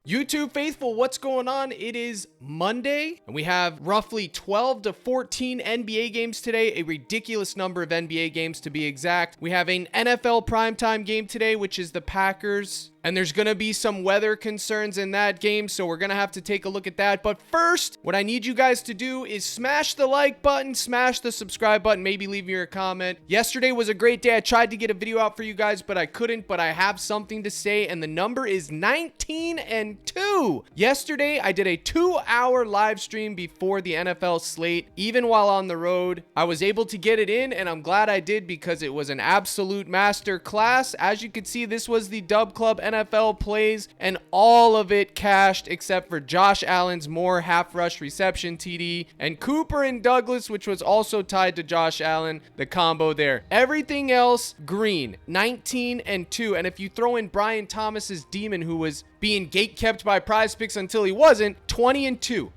YouTube faithful, what's going on? It is Monday, and we have roughly 12 to 14 NBA games today, a ridiculous number of NBA games to be exact. We have an NFL primetime game today, which is the Packers, and there's going to be some weather concerns in that game, so we're going to have to take a look at that. But first, what I need you guys to do is smash the like button, smash the subscribe button, maybe leave me a comment. Yesterday was a great day. I tried to get a video out for you guys, but I couldn't, but I have something to say, and the number is 19-2. Yesterday, I did a 2-hour live stream before the NFL slate. Even while on the road, I was able to get it in, and I'm glad I did because it was an absolute master class. As you can see, this was the Dub Club NFL plays, and all of it cashed except for Josh Allen's more half rush reception TD and Cooper and Douglas, which was also tied to Josh Allen, the combo there. Everything else green, 19-2. And if you throw in Brian Thomas's demon, who was being gatekept by PrizePicks until he wasn't, 20-2.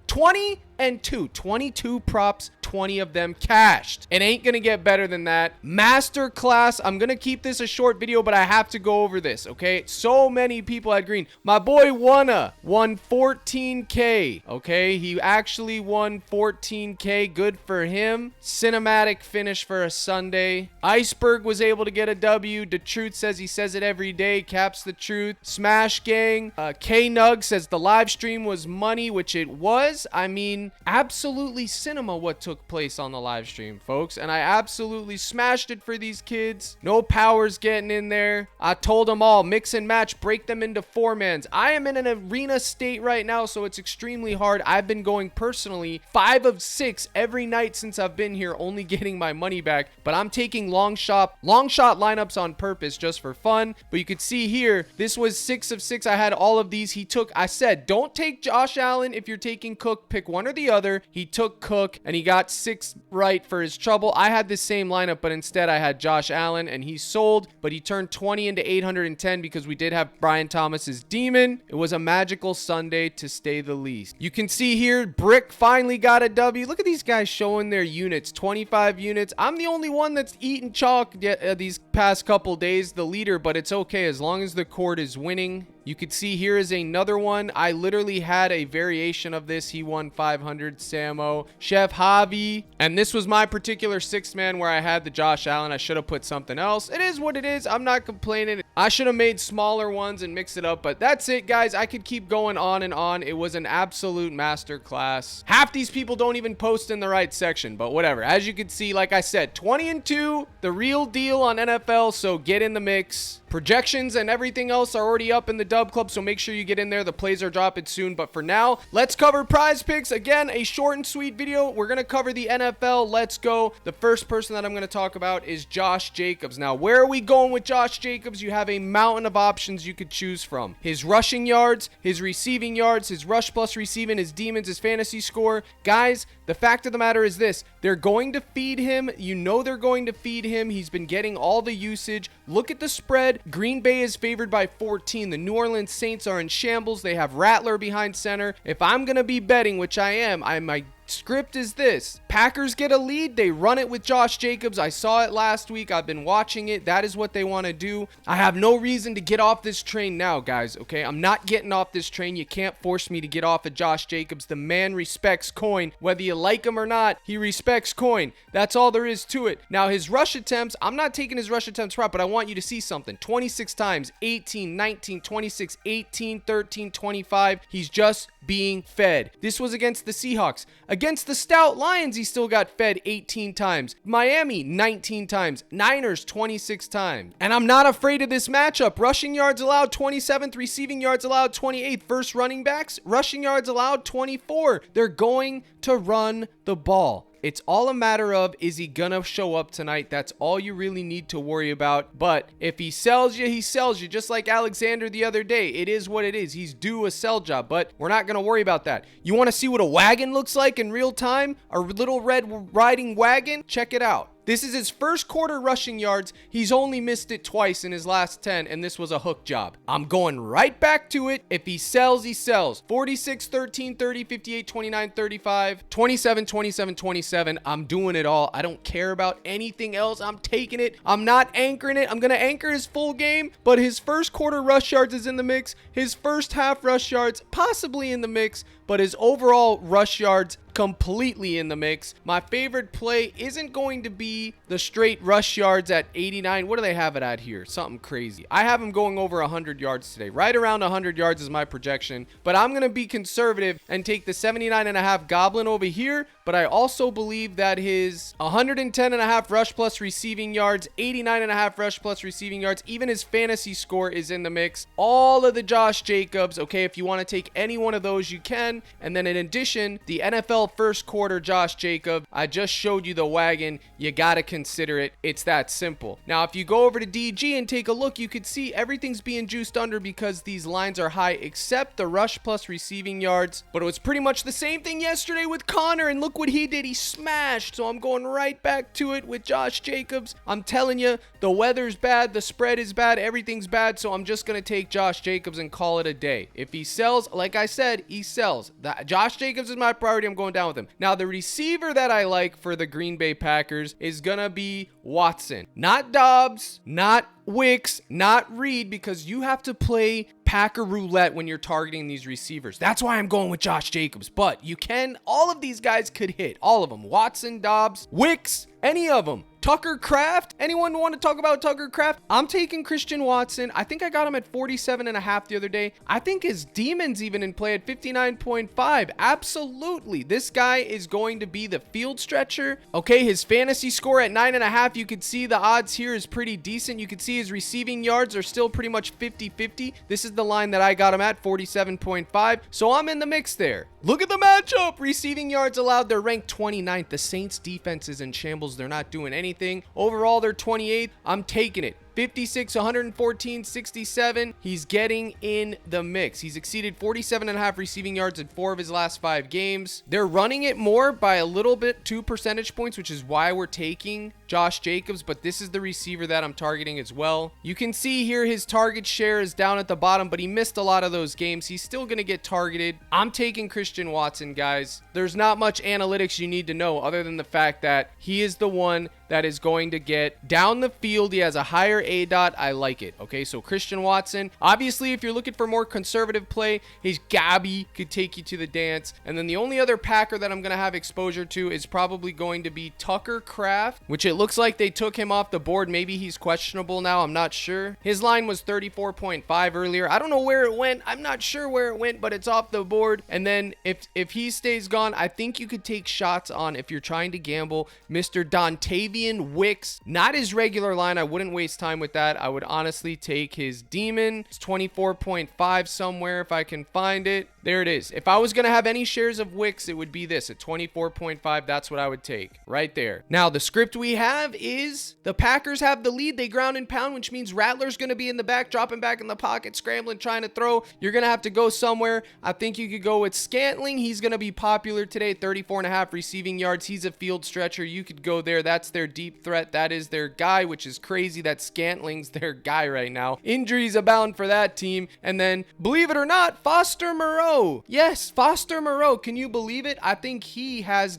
22 props, 20 of them cashed. It ain't gonna get better than that. Masterclass. I'm gonna keep this a short video, but I have to go over this, okay? So many people had green. My boy won 14K, okay? He actually won 14K. Good for him. Cinematic finish for a Sunday. Iceberg was able to get a W. The Truth says he says it every day. Caps the Truth. Smash Gang. K-Nug says the live stream was money, which it was. I mean, absolutely cinema what took place on the live stream, folks, and I absolutely smashed it for these kids. No powers getting in there. I told them all, mix and match, break them into four-mans. I am in an arena state right now, so it's extremely hard. I've been going personally 5 of 6 every night since I've been here, only getting my money back, but I'm taking long shot lineups on purpose just for fun. But you could see here, this was 6 of 6. I had all of these. I said, don't take Josh Allen if you're taking Cook, pick one or the other. He took Cook and he got 6 right for his trouble. I had the same lineup, but instead I had Josh Allen and he sold, but he turned 20 into 810 because we did have Brian Thomas's demon. It was a magical Sunday to say the least. You can see here, Brick finally got a W. Look at these guys showing their units, 25 units. I'm the only one that's eaten chalk these past couple days, the leader, but it's okay as long as the court is winning. You could see here is another one. I literally had a variation of this. He won 500, Samo, Chef Javi. And this was my particular 6th man where I had the Josh Allen. I should have put something else. It is what it is. I'm not complaining. I should have made smaller ones and mixed it up, but that's it, guys. I could keep going on and on. It was an absolute masterclass. Half these people don't even post in the right section, but whatever. As you can see, like I said, 20-2, the real deal on NFL, so get in the mix. Projections and everything else are already up in the Dub Club, so make sure you get in there. The plays are dropping soon, but for now, let's cover prize picks. Again, a short and sweet video. We're going to cover the NFL. Let's go. The first person that I'm going to talk about is Josh Jacobs. Now, where are we going with Josh Jacobs? You have a mountain of options you could choose from. His rushing yards, his receiving yards, his rush plus receiving, his demons, his fantasy score. Guys, the fact of the matter is this. They're going to feed him. You know they're going to feed him. He's been getting all the usage. Look at the spread. Green Bay is favored by 14. The New Orleans Saints are in shambles. They have Rattler behind center. If I'm going to be betting, which I am, my script is this. Packers get a lead. They run it with Josh Jacobs. I saw it last week. I've been watching it. That is what they want to do. I have no reason to get off this train now, guys, okay? I'm not getting off this train. You can't force me to get off of Josh Jacobs. The man respects coin. Whether you like him or not, he respects coin. That's all there is to it. Now, his rush attempts, I'm not taking his rush attempts prop, but I want you to see something. 26 times, 18, 19, 26, 18, 13, 25. He's just being fed. This was against the Seahawks. Against the stout Lions, he still got fed 18 times. Miami, 19 times. Niners, 26 times. And I'm not afraid of this matchup. Rushing yards allowed, 27th. Receiving yards allowed, 28th. First running backs, rushing yards allowed, 24. They're going to run the ball. It's all a matter of, is he gonna show up tonight? That's all you really need to worry about. But if he sells you, he sells you. Just like Alexander the other day. It is what it is. He's due a sell job, but we're not gonna worry about that. You want to see what a wagon looks like in real time? A little red riding wagon? Check it out. This is his first quarter rushing yards. He's only missed it twice in his last 10, and this was a hook job. I'm going right back to it. If he sells, he sells. 46, 13, 30, 58, 29, 35, 27, 27, 27. I'm doing it all. I don't care about anything else. I'm taking it. I'm not anchoring it. I'm going to anchor his full game, but his first quarter rush yards is in the mix. His first half rush yards possibly in the mix, but his overall rush yards completely in the mix. My favorite play isn't going to be the straight rush yards at 89. What do they have it at here? Something crazy. I have him going over 100 yards today. Right around 100 yards is my projection, but I'm going to be conservative and take the 79.5 Goblin over here. But I also believe that his 110.5 rush plus receiving yards, 89.5 rush plus receiving yards, even his fantasy score is in the mix. All of the Josh Jacobs, okay, if you want to take any one of those, you can. And then in addition, the NFL first quarter Josh Jacobs, I just showed you the wagon. You got to consider it. It's that simple. Now, if you go over to DG and take a look, you could see everything's being juiced under because these lines are high, except the rush plus receiving yards. But it was pretty much the same thing yesterday with Connor, and look what he did. He smashed. So I'm going right back to it with Josh Jacobs. I'm telling you, the weather's bad, the spread is bad, everything's bad. So I'm just going to take Josh Jacobs and call it a day. If he sells, like I said, he sells. Josh Jacobs is my priority. I'm going down with him. Now, the receiver that I like for the Green Bay Packers is going to be Watson. Not Dobbs, not Wicks, not Reed, because you have to play Packer roulette when you're targeting these receivers. That's why I'm going with Josh Jacobs. But you can, all of these guys could hit. All of them. Watson, Dobbs, Wicks, any of them. Tucker Kraft. Anyone want to talk about Tucker Kraft? I'm taking Christian Watson. I think I got him at 47.5 the other day. I think his Demons even in play at 59.5. Absolutely. This guy is going to be the field stretcher. Okay, his fantasy score at 9.5. You could see the odds here is pretty decent. You could see his receiving yards are still pretty much 50-50. This is the line that I got him at, 47.5. So I'm in the mix there. Look at the matchup. Receiving yards allowed, they're ranked 29th. The Saints defense is in shambles. They're not doing anything. Overall, they're 28th. I'm taking it. 56, 114, 67. He's getting in the mix. He's exceeded 47.5 receiving yards in 4 of his last 5 games. They're running it more by a little bit, 2 percentage points, which is why we're taking Josh Jacobs, but this is the receiver that I'm targeting as well. You can see here his target share is down at the bottom, but he missed a lot of those games. He's still going to get targeted. I'm taking Christian Watson, guys. There's not much analytics you need to know other than the fact that he is the one that is going to get down the field. He has a higher ADOT. I like it. Okay, so Christian Watson. Obviously, if you're looking for more conservative play, his Gabby could take you to the dance. And then the only other Packer that I'm going to have exposure to is probably going to be Tucker Kraft, which it looks like they took him off the board. Maybe he's questionable now. I'm not sure. His line was 34.5 earlier. I don't know where it went. I'm not sure where it went, but it's off the board. And then if he stays gone, I think you could take shots on, if you're trying to gamble, Mr. Dontavian Wicks. Not his regular line. I wouldn't waste time with that. I would honestly take his Demon. It's 24.5 somewhere if I can find it. There it is. If I was going to have any shares of Wicks, it would be this at 24.5. That's what I would take right there. Now, the script we have is the Packers have the lead. They ground and pound, which means Rattler's going to be in the back, dropping back in the pocket, scrambling, trying to throw. You're going to have to go somewhere. I think you could go with Scantling. He's going to be popular today, 34.5 receiving yards. He's a field stretcher. You could go there. That's their deep threat. That is their guy, which is crazy that Scantling's their guy right now. Injuries abound for that team. And then, believe it or not, Foster Moreau. Yes, Foster Moreau. Can you believe it? I think he has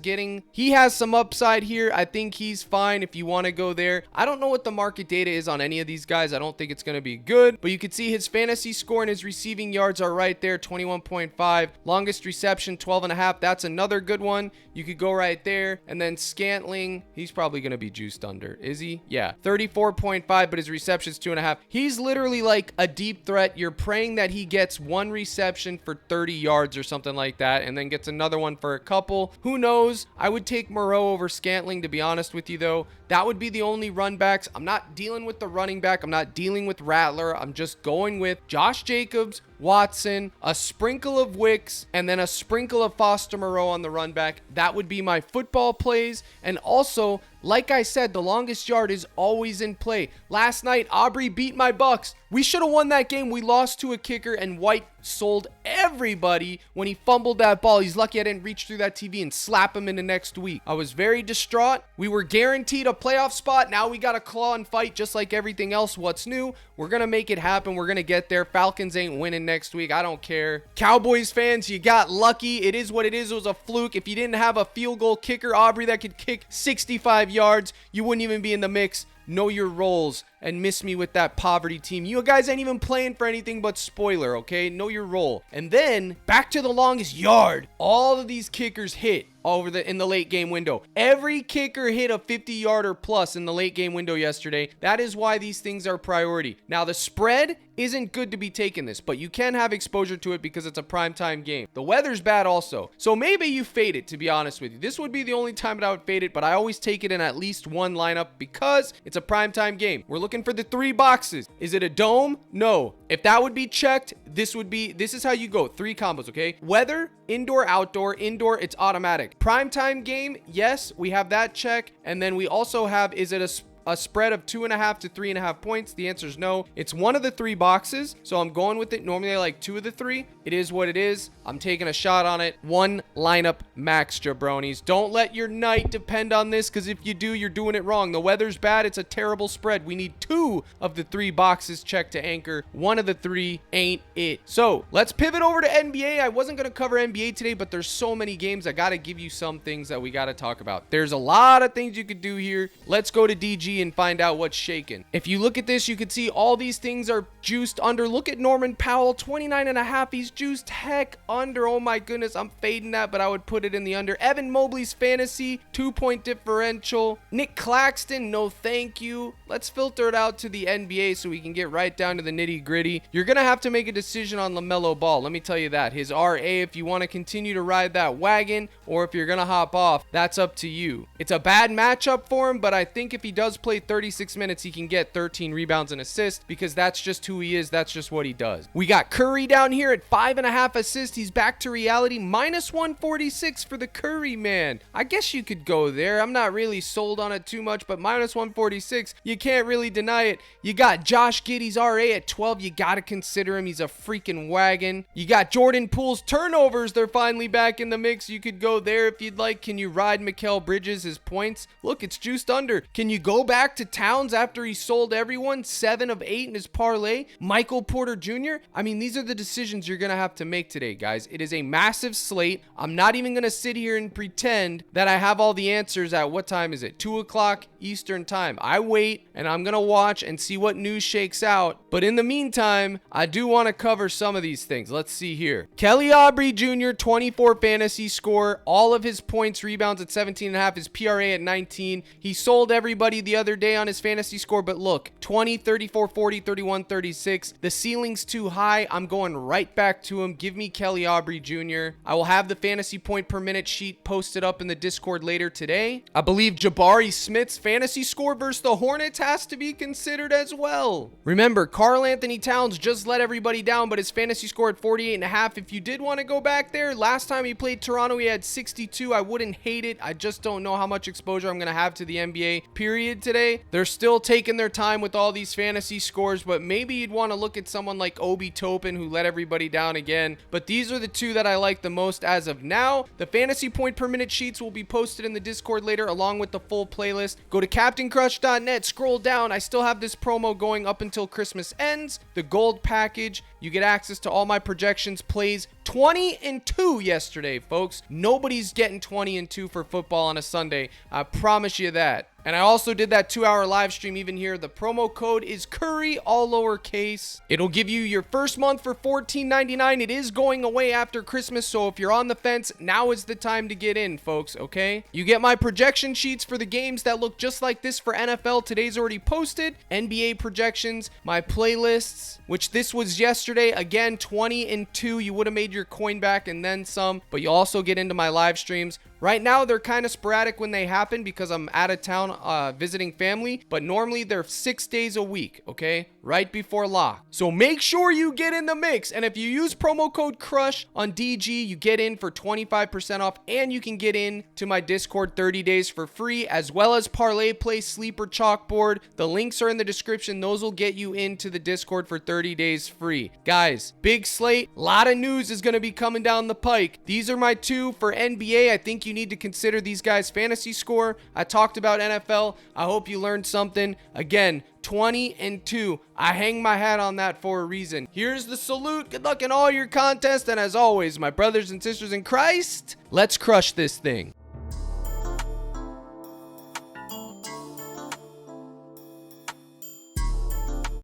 some upside here. I think he's fine if you want to go there. I don't know what the market data is on any of these guys. I don't think it's going to be good, but you can see his fantasy score and his receiving yards are right there, 21.5. Longest reception, 12.5. That's another good one. You could go right there. And then Scantling, he's probably going to be juiced under. Is he? Yeah, 34.5, but his reception's 2.5. He's literally like a deep threat. You're praying that he gets one reception for 30 yards or something like that, and then gets another one for a couple. Who knows? I would take Moreau over Scantling, to be honest with you, though. That would be the only run backs. I'm not dealing with the running back. I'm not dealing with Rattler. I'm just going with Josh Jacobs, Watson, a sprinkle of Wicks, and then a sprinkle of Foster Moreau on the run back. That would be my football plays. And also, Like I said, the longest yard is always in play. Last night, Aubrey beat my Bucks. We should have won that game. We lost to a kicker, and White sold everybody when he fumbled that ball. He's lucky I didn't reach through that TV and slap him into next week. I was very distraught. We were guaranteed a playoff spot. Now we got to claw and fight just like everything else. What's new? We're going to make it happen. We're going to get there. Falcons ain't winning next week. I don't care. Cowboys fans, you got lucky. It is what it is. It was a fluke. If you didn't have a field goal kicker, Aubrey, that could kick 65 yards, you wouldn't even be in the mix. Know your roles and miss me with that poverty team. You guys ain't even playing for anything but spoiler, okay? Know your role. And then back to the longest yard. All of these kickers hit in the late game window. Every kicker hit a 50-yarder plus in the late game window yesterday. That is why these things are priority. Now, the spread isn't good to be taking this, but you can have exposure to it because it's a primetime game. The weather's bad also. So maybe you fade it, to be honest with you. This would be the only time that I would fade it, but I always take it in at least one lineup because it's a primetime game. We're looking for the 3 boxes. Is it a dome? No. If that would be checked, this is how you go. 3 combos, okay? Weather, indoor, outdoor. Indoor, it's automatic. Primetime game, yes, we have that check. And then we also have, is it a spread of 2.5 to 3.5 points? The answer is no. It's one of the 3 boxes, so I'm going with it. Normally I like 2 of the 3. It is what it is. I'm taking a shot on it. 1 lineup max, jabronis. Don't let your night depend on this, because if you do, you're doing it wrong. The weather's bad. It's a terrible spread. We need 2 of the 3 boxes checked to anchor. 1 of the 3 ain't it. So let's pivot over to NBA. I wasn't going to cover NBA today, but there's so many games. I got to give you some things that we got to talk about. There's a lot of things you could do here. Let's go to DG and find out what's shaking. If you look at this, you can see all these things are juiced under. Look at Norman Powell, 29.5. He's juiced heck under. Oh my goodness, I'm fading that, but I would put it in the under. Evan Mobley's fantasy, 2-point differential. Nick Claxton, no thank you. Let's filter it out to the NBA so we can get right down to the nitty gritty. You're gonna have to make a decision on LaMelo Ball. Let me tell you that. His RA, if you want to continue to ride that wagon, or if you're gonna hop off, that's up to you. It's a bad matchup for him, but I think if he does play 36 minutes, he can get 13 rebounds and assists because that's just who he is. That's just what he does. We got Curry down here at 5.5 assists. He's back to reality. Minus 146 for the Curry man. I guess you could go there. I'm not really sold on it too much, but minus 146, you can't really deny it. You got Josh Giddey's RA at 12. You got to consider him. He's a freaking wagon. You got Jordan Poole's turnovers. They're finally back in the mix. You could go there if you'd like. Can you ride Mikal Bridges, his points? Look, it's juiced under. Can you go back to Towns after he sold everyone? 7 of 8 in his parlay. Michael Porter Jr. I mean, these are the decisions you're going to have to make today, guys. It is a massive slate. I'm not even going to sit here and pretend that I have all the answers at, what time is it? 2 o'clock Eastern time. I wait and I'm going to watch and see what news shakes out. But in the meantime, I do want to cover some of these things. Let's see here. Kelly Oubre Jr., 24 fantasy score. All of his points, rebounds at 17.5. His PRA at 19. He sold everybody the other day on his fantasy score, but look, 20, 34, 40, 31, 36. The ceiling's too high. I'm going right back to him. Give me Kelly Oubre Jr. I will have the fantasy point per minute sheet posted up in the Discord later today. I believe Jabari Smith's fantasy score versus the Hornets has to be considered as well. Remember, Karl Anthony Towns just let everybody down, but his fantasy score at 48.5. If you did want to go back there, last time he played Toronto, he had 62. I wouldn't hate it. I just don't know how much exposure I'm going to have to the NBA period today. They're still taking their time with all these fantasy scores, but maybe you'd want to look at someone like Obi Toppin, who let everybody down again. But these are the 2 that I like the most as of now. The fantasy point per minute sheets will be posted in the Discord later, along with the full playlist. Go to CaptainCrush.net, scroll down. I still have this promo going up until Christmas ends. The gold package, you get access to all my projections, plays. 20-2 yesterday, folks. Nobody's getting 20-2 for football on a Sunday. I promise you that. And I also did that 2-hour live stream even here. The promo code is Curry, all lowercase. It'll give you your first month for $14.99. It is going away after Christmas, so if you're on the fence, now is the time to get in, folks, okay? You get my projection sheets for the games that look just like this for NFL. Today's already posted. NBA projections, my playlists, which this was yesterday. Again, 20-2. You would have made your coin back and then some, but you also get into my live streams. Right now, they're kind of sporadic when they happen because I'm out of town visiting family, but normally they're 6 days a week, okay? Right before lock. So make sure you get in the mix. And if you use promo code CRUSH on DG, you get in for 25% off, and you can get in to my Discord 30 days for free, as well as Parlay Play, Sleeper, Chalkboard. The links are in the description. Those will get you into the Discord for 30 days free. Guys, big slate. A lot of news is going to be coming down the pike. These are my two for NBA. I think you need to consider these guys' fantasy score. I talked about NFL. I hope you learned something. Again, 20-2. I hang my hat on that for a reason. Here's the salute. Good luck in all your contests. And as always, my brothers and sisters in Christ, let's crush this thing.